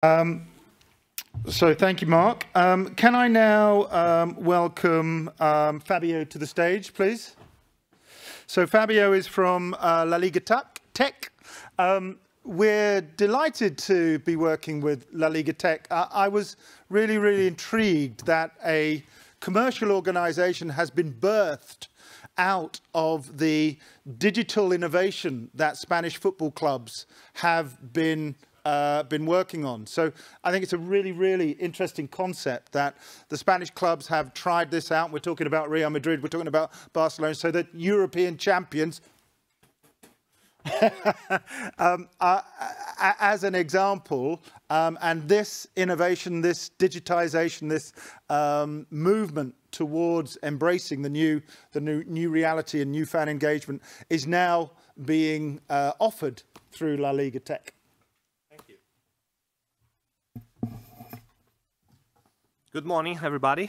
So thank you, Mark. Can I now welcome Fabio to the stage, please? So Fabio is from La Liga Tech. We're delighted to be working with La Liga Tech. I was really intrigued that a commercial organization has been birthed out of the digital innovation that Spanish football clubs have been working on. So I think it's a really interesting concept that the Spanish clubs have tried this out. We're talking about Real Madrid, we're talking about Barcelona, so that European champions, as an example, and this innovation, this digitization, this movement towards embracing the new reality and new fan engagement is now being offered through La Liga Tech. Good morning, everybody.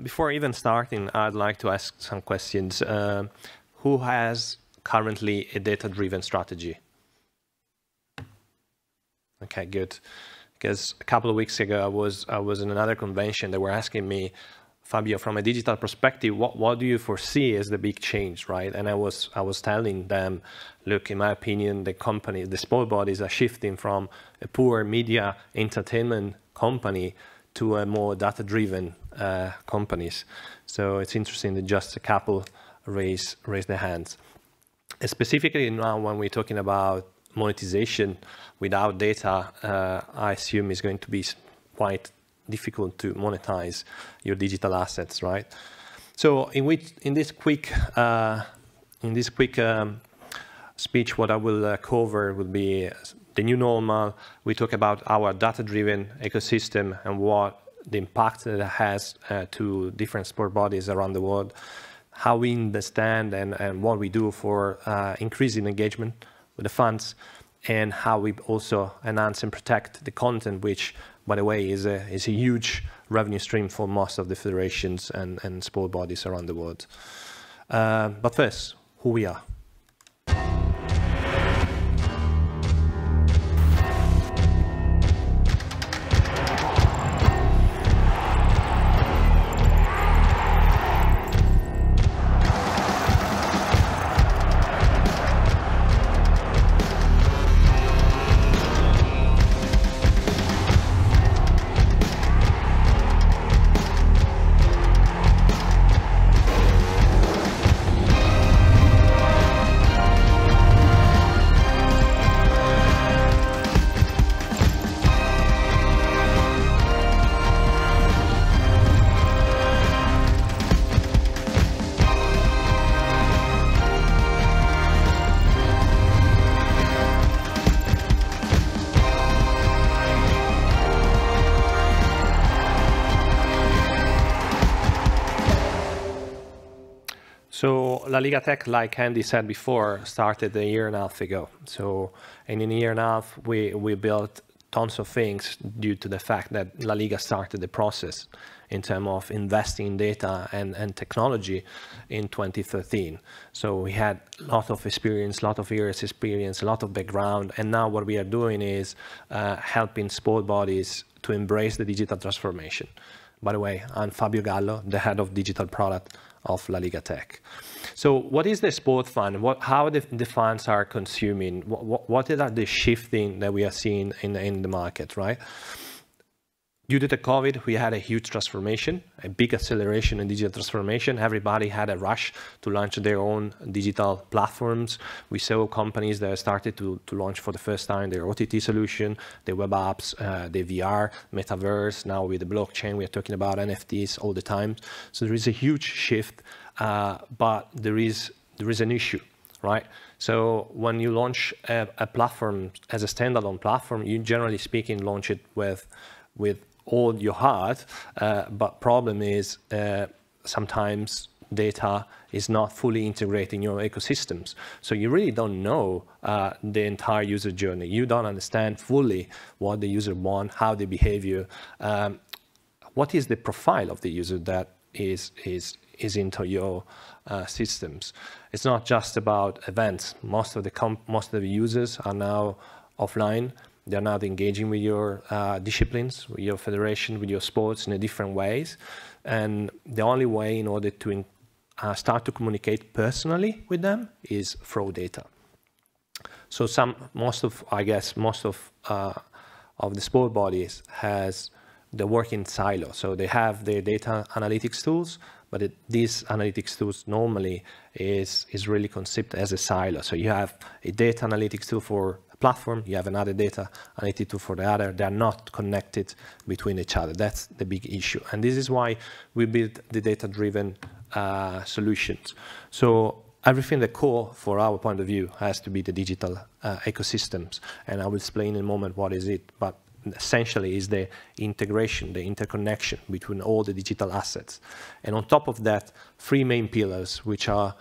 Before even starting, I'd like to ask some questions. Who has currently a data-driven strategy? Okay, good. Because a couple of weeks ago, I was in another convention. They were asking me, Fabio, from a digital perspective, what do you foresee as the big change, right? And I was telling them, look, in my opinion, the sport bodies are shifting from a poor media entertainment company to a more data-driven companies. So it's interesting that just a couple raise their hands. And specifically now when we're talking about monetization without data, I assume it's going to be quite difficult to monetize your digital assets, right? So in this quick speech, what I will cover will be the new normal. We talk about our data-driven ecosystem and what the impact that it has to different sport bodies around the world, how we understand and what we do for increasing engagement with the fans, and how we also enhance and protect the content, which, by the way, is a huge revenue stream for most of the federations and sport bodies around the world. But first, who we are. So La Liga Tech, like Andy said before, started a year and a half ago. So in a year and a half, we built tons of things due to the fact that La Liga started the process in terms of investing in data and technology in 2013. So we had a lot of experience, a lot of years experience, a lot of background. And now what we are doing is helping sport bodies to embrace the digital transformation. By the way, I'm Fabio Gallo, the head of digital product of La Liga Tech. So what is the sport fan? How the fans are consuming? What are the shifting that we are seeing in the market, right? Due to the COVID, we had a huge transformation, a big acceleration in digital transformation. Everybody had a rush to launch their own digital platforms. We saw companies that started to launch for the first time their OTT solution, their web apps, the VR, metaverse. Now with the blockchain, we are talking about NFTs all the time. So there is a huge shift, but there is an issue, right? So when you launch a platform as a standalone platform, you generally speaking launch it with all your heart, but problem is sometimes data is not fully integrated in your ecosystems. So you really don't know the entire user journey. You don't understand fully what the user wants, how they behave, what is the profile of the user that is into your systems. It's not just about events. Most of the users are now offline. They're now engaging with your disciplines, with your federation, with your sports in a different ways. And the only way in order to start to communicate personally with them is through data. So most of the sport bodies they work in silo. So they have their data analytics tools, but these analytics tools normally is really conceived as a silo. So you have a data analytics tool for a platform, you have another data analytics tool for the other. They are not connected between each other. That's the big issue. And this is why we build the data-driven solutions. So everything, the core, for our point of view, has to be the digital ecosystems. And I will explain in a moment what is it. But essentially is the integration, the interconnection between all the digital assets. And on top of that, three main pillars, which are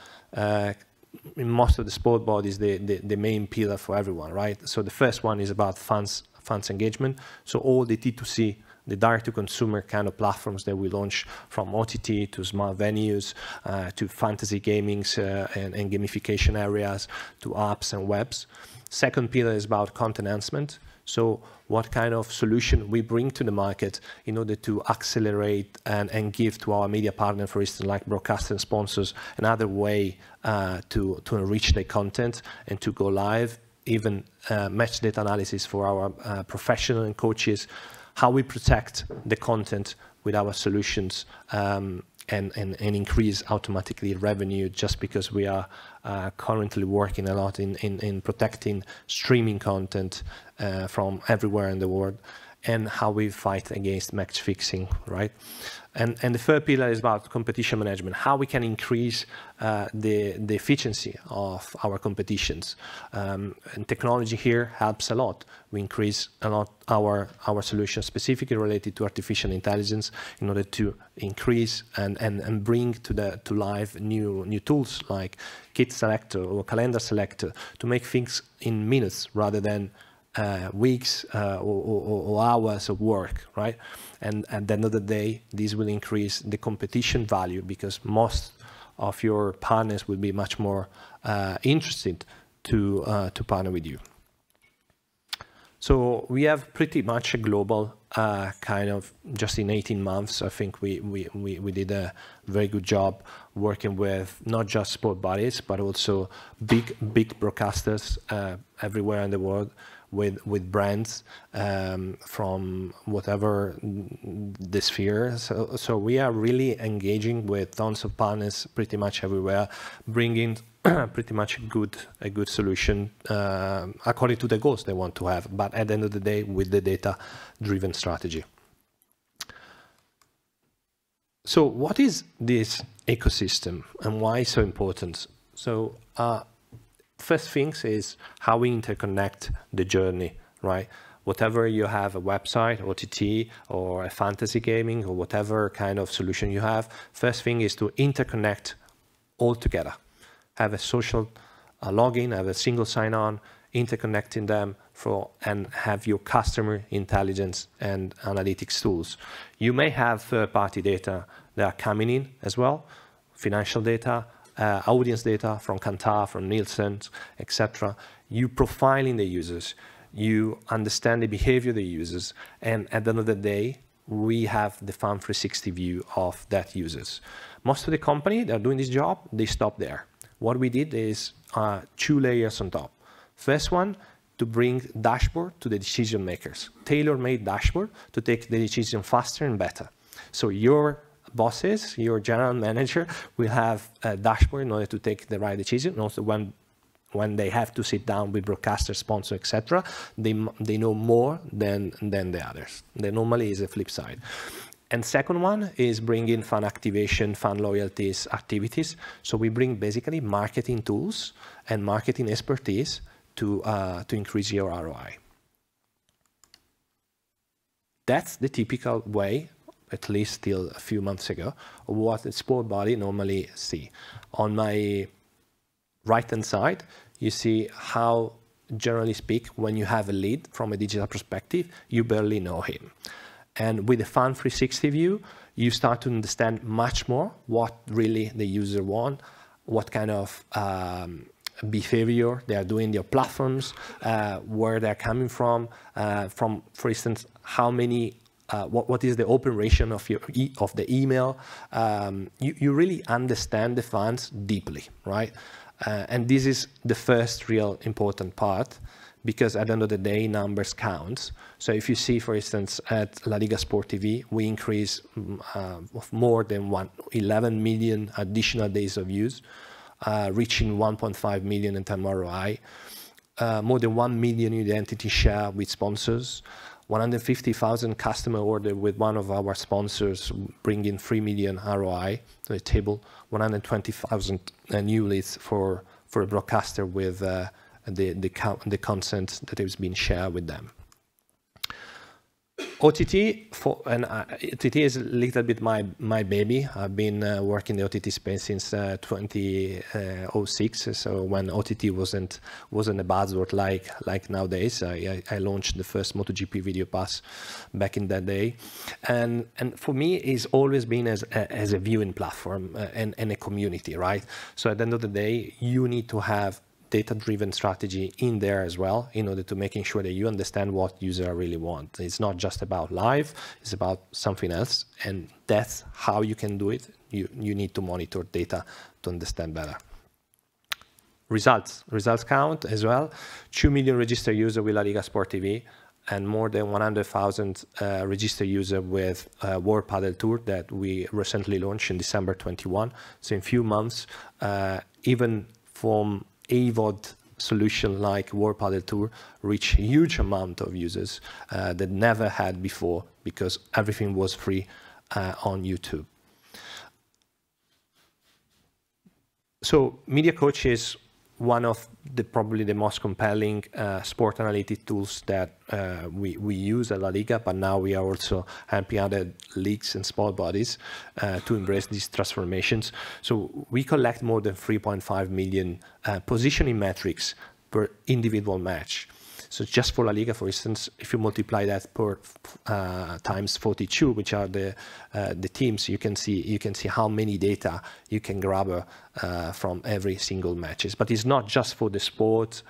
in most of the sport bodies, the main pillar for everyone, right? So the first one is about fans engagement. So all the D2C, the direct-to-consumer kind of platforms that we launch, from OTT to smart venues, to fantasy gamings and gamification areas, to apps and webs. Second pillar is about content enhancement. So what kind of solution we bring to the market in order to accelerate and give to our media partner, for instance, like broadcasters and sponsors, another way to enrich their content and to go live, even match data analysis for our professional and coaches, how we protect the content with our solutions and increase automatically revenue, just because we are currently working a lot in protecting streaming content from everywhere in the world, and how we fight against match fixing, right? And the third pillar is about competition management, how we can increase the efficiency of our competitions. And technology here helps a lot. We increase a lot our solutions specifically related to artificial intelligence in order to increase and bring to life new tools like kit selector or calendar selector to make things in minutes rather than weeks or hours of work, right? And at the end of the day, this will increase the competition value, because most of your partners will be much more interested to partner with you. So we have pretty much a global kind of, just in 18 months, I think we did a very good job working with not just sport bodies, but also big broadcasters everywhere in the world, with brands from whatever the sphere. So we are really engaging with tons of partners pretty much everywhere, bringing pretty much a good solution according to the goals they want to have, but at the end of the day with the data-driven strategy. So what is this ecosystem and why so important? So first things is how we interconnect the journey, right? Whatever you have, a website, OTT, or a fantasy gaming, or whatever kind of solution you have, first thing is to interconnect all together. Have a social login, have a single sign-on, interconnecting them and have your customer intelligence and analytics tools. You may have third-party data that are coming in as well, financial data, audience data from Kantar, from Nielsen, etc. You profiling the users, you understand the behavior of the users, and at the end of the day, we have the Fan 360 view of that users. Most of the company that are doing this job, they stop there. What we did is 2 layers on top. First one, to bring dashboard to the decision makers, tailor-made dashboard to take the decision faster and better. So your bosses, your general manager will have a dashboard in order to take the right decision. And also when they have to sit down with broadcaster, sponsor, etc., they know more than the others. There normally is a flip side. And second one is bringing fan activation, fan loyalties activities. So we bring basically marketing tools and marketing expertise to increase your ROI. That's the typical way, at least till a few months ago, of what a sport body normally see. On my right-hand side, you see how, generally speak, when you have a lead from a digital perspective, you barely know him. And with the Fan 360 view, you start to understand much more what really the user want, what kind of behavior they are doing, their platforms, where they're coming from, for instance, how many, what is the open ratio of of the email. You really understand the fans deeply, right? And this is the first real important part, because at the end of the day, numbers count. So if you see, for instance, at La Liga Sport TV, we increase of more than 11 million additional days of use, reaching 1.5 million in time ROI, more than 1 million identity share with sponsors, 150,000 customer order with one of our sponsors, bringing 3 million ROI to the table, 120,000 new leads for a broadcaster with the content that has been shared with them. OTT is a little bit my baby. I've been working in the OTT space since 2006. So when OTT wasn't a buzzword like nowadays, I launched the first MotoGP video pass back in that day, and for me, it's always been as a viewing platform and a community, right? So at the end of the day, you need to have data-driven strategy in there as well, in order to making sure that you understand what users really want. It's not just about live, it's about something else, and that's how you can do it. You need to monitor data to understand better. Results count as well. 2 million registered users with La Liga Sport TV, and more than 100,000 registered users with World Padel Tour that we recently launched in December 21. So in few months, even from AVOD solution like World Padel Tour reach a huge amount of users that never had before, because everything was free on YouTube. So Media Coach is one of probably the most compelling sport analytic tools that we use at La Liga, but now we are also helping other leagues and sport bodies to embrace these transformations. So we collect more than 3.5 million positioning metrics per individual match. So just for La Liga, for instance, if you multiply that per times 42, which are the teams, you can see how many data you can grab from every single matches. But it's not just for the sport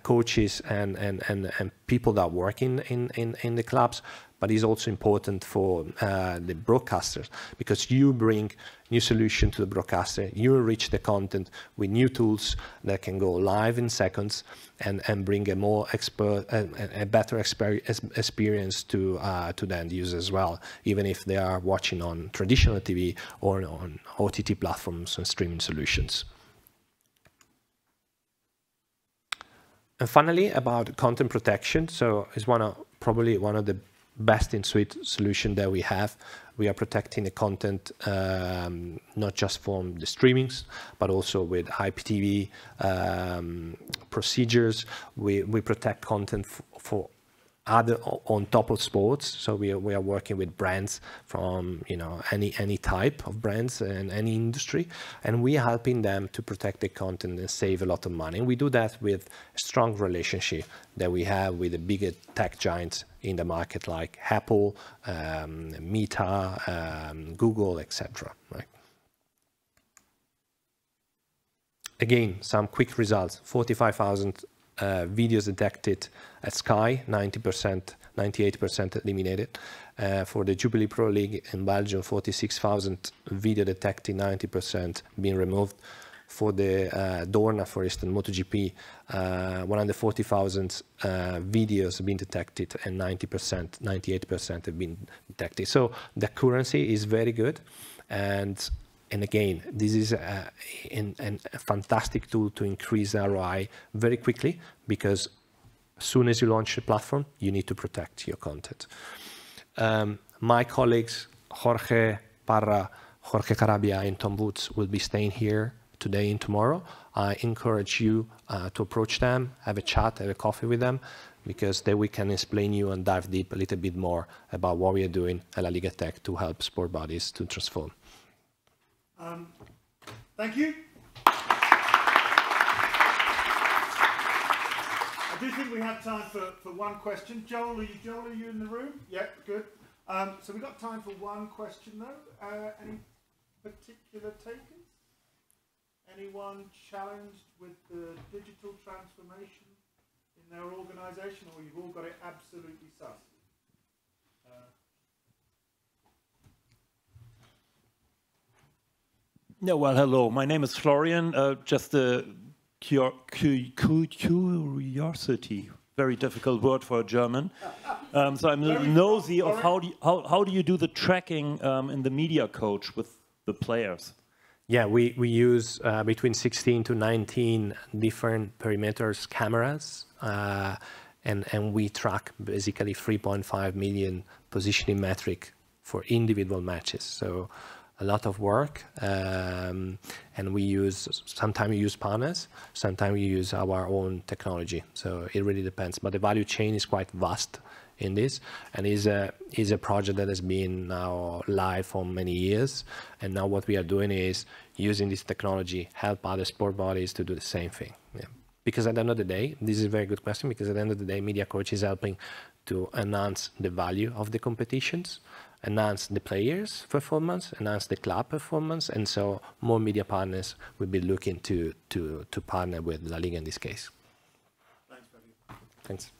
coaches and people that work in the clubs, but it's also important for the broadcasters, because you bring new solution to the broadcaster, you enrich the content with new tools that can go live in seconds and bring a more a better experience to the end user as well, even if they are watching on traditional TV or on OTT platforms and streaming solutions. And finally, about content protection. So it's probably one of the best in suite solution that we have. We are protecting the content not just from the streamings, but also with IPTV procedures. We protect content for other on top of sports. So we are working with brands from any type of brands and any industry, and we are helping them to protect the content and save a lot of money. And we do that with a strong relationship that we have with the bigger tech giants in the market, like Apple, Meta, Google, etc. Right? Again, some quick results: 45,000 videos detected at Sky, 98% eliminated. For the Jubilee Pro League in Belgium, 46,000 video detected, 90% being removed. For the Dorna, for instance, MotoGP, 140,000 videos being detected, and 98% have been detected. So the accuracy is very good, and again, this is a fantastic tool to increase ROI very quickly, because as soon as you launch a platform, you need to protect your content. My colleagues, Jorge Parra, Jorge Carabia, and Tom Woods will be staying here today and tomorrow. I encourage you to approach them, have a chat, have a coffee with them, because then we can explain you and dive deep a little bit more about what we are doing at La Liga Tech to help sport bodies to transform. Thank you. I do think we have time for one question. Joel, are you in the room? Yeah, good. So we've got time for one question though. Any particular takers? anyone challenged with the digital transformation in their organisation, or you've all got it absolutely sus? Yeah, well, hello. My name is Florian. Just a curiosity, very difficult word for a German. So I'm nosy of how do you do the tracking in the media coach with the players? Yeah, we use between 16 to 19 different perimeters cameras, and we track basically 3.5 million positioning metric for individual matches. So a lot of work, and sometimes we use partners, sometimes we use our own technology. So it really depends. But the value chain is quite vast in this, and is a project that has been now live for many years. And now what we are doing is using this technology, help other sport bodies to do the same thing. Yeah. Because at the end of the day, this is a very good question, because at the end of the day, media coach is helping to enhance the value of the competitions, enhance the players' performance, enhance the club performance, and so more media partners will be looking to partner with La Liga in this case. Thanks, Fabio. Thanks.